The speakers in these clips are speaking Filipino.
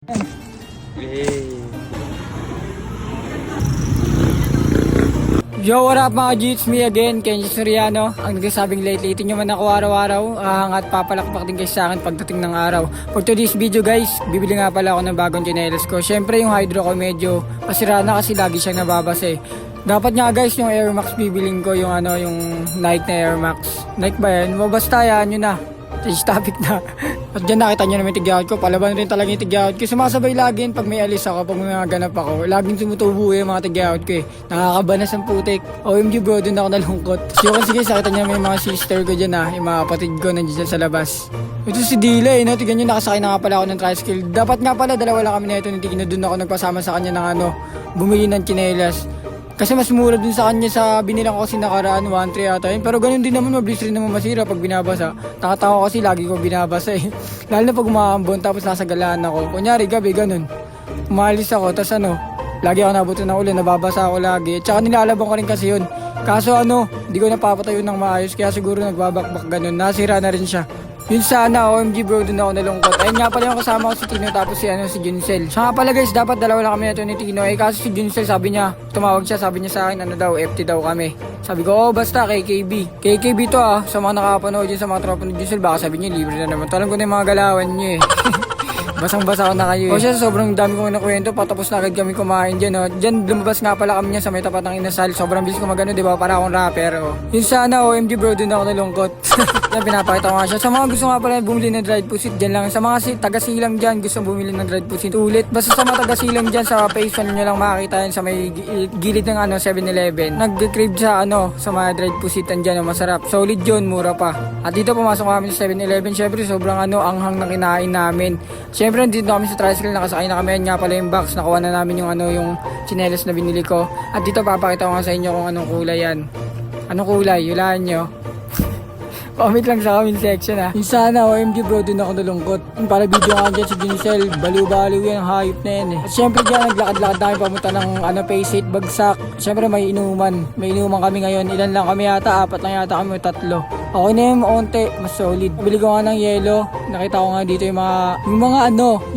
Yo, what up mga G? It's me again, Kenji Soriano. Ang nagsasabing lately, ito nyo man ako araw-araw. At papalakpak din kayo sa akin pagdating ng araw. For today's video guys, bibili nga pala ako ng bagong chinelas ko. Syempre yung hydro ko medyo pasira na kasi lagi siyang nababasa eh. Dapat nga guys yung Air Max bibiling ko, yung Nike na Air Max. Nike ba yan? Basta yan, yun na. Change topic na. At dyan nakita nyo naman yung tigyawat ko. Palaban rin talaga yung tigyawat ko. Sumasabay lagi pag may alis ako, pag may mga ganap ako. Laging tumutubo yung mga tigyawat ko eh. Nakakabanas ang putik. OMG bro, dun ako nalungkot. Sige, sakita nyo may mga sister ko dyan yung mga kapatid ko nandiyan sa labas. Ito si Dila no? Tignan nyo, nakasakay na nga pala ako ng tricycle. Dapat nga pala, dalawa lang kami na ito. Tignan dun ako nagpasama sa kanya ng bumili ng chinelas. Kasi mas mura dun sa kanya sa binilang ko kasi nakaraan, 1.3 ata yun. Pero ganun din naman, mabilis rin naman masira pag binabasa. Nakatawa kasi lagi ko binabasa eh. Lalo na pag umaambon tapos nasa galaan ako. Kunyari gabi, ganun. Umalis ako, tas lagi ako nabuti ng ulan, nababasa ako lagi. Tsaka nilalabang ko rin kasi yun. Kaso hindi ko napapatayo ng maayos, kaya siguro nagbabakbak ganun. Nasira na rin siya. Yun sana, OMG bro, dun ako nalungkot. Ayun nga pala yung kasama ko si Tino tapos si Juncel. Siya nga pala guys, dapat dalawa lang kami na ito ni Tino. Kaso si Juncel sabi niya, tumawag siya, sabi niya sa akin, FT daw kami. Sabi ko, basta KKB. KKB to sa mga nakapanood yun sa mga tropa ni Juncel, baka sabi niya, libre na naman. Alam ko na yung mga galawan niyo eh. Basang-basa ko na kayo. O siya, sobrang dami kong nakwento, patapos na agad kami kumain dyan. Dyan lumabas nga pala kami niya sa may tapat ng Inasal. Sobrang bilis ko magano, di ba? Para akong rapper. Yun sana, OMG bro, dun ako nalungkot. Yan, pinapakita ko nga siya. Sa mga gusto nga pala bumili ng dried pusit, dyan lang. Sa mga taga-silang dyan, gusto bumili ng dried pusit. Ulit, basta sa mga taga-silang dyan, sa face nyo lang makakita yan sa may gilid ng 7-Eleven. Nag-crave sa sa mga dried pusit dyan, masarap. Solid yun, mura pa. At dito pumasok kami sa 7-Eleven. Syempre, sobrang anghang na kinain namin. Siyempre, dito kami sa tricycle, nakasakay na kami. Yan nga pala yung box, nakuha na namin yung chinelas na binili ko. At dito papakita ko nga sa inyo kung anong kulay yan. Anong kulay? Yulaan nyo. Comment lang sa comment section Yung sana, OMG bro, dun ako nalungkot. Para video nga dyan si Gincel, baliw-baliw yan, hayop na yan eh. At syempre dyan, naglakad-lakad na kami pamunta ng Paysate, Bagsak. Syempre may inuman kami ngayon. Ilan lang kami yata, 4 lang yata kami, 3. Okay na yung onte, mas solid. Bili ko nga ng yelo, nakita ko nga dito yung mga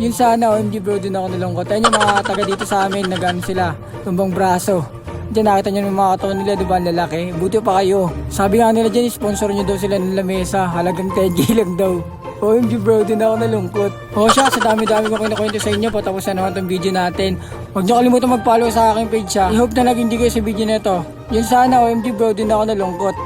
yun sana, OMG bro, dun ako nalungkot. Ayun yung mga taga dito sa amin, sila, tumbang braso. Diyan nakita nyo yung mga katawan nila, diba, lalaki. Buti pa kayo. Sabi nga nila dyan, sponsor nyo daw sila ng lamesa. Halagang 10K lang daw. OMG bro, din ako nalungkot. Siya, sa dami-dami ko kinakwento sa inyo. Patapos na naman itong video natin. Huwag nyo kalimutan mag-follow sa aking page I hope na naging di kayo sa video na ito. Yun sana, OMG bro, din ako nalungkot.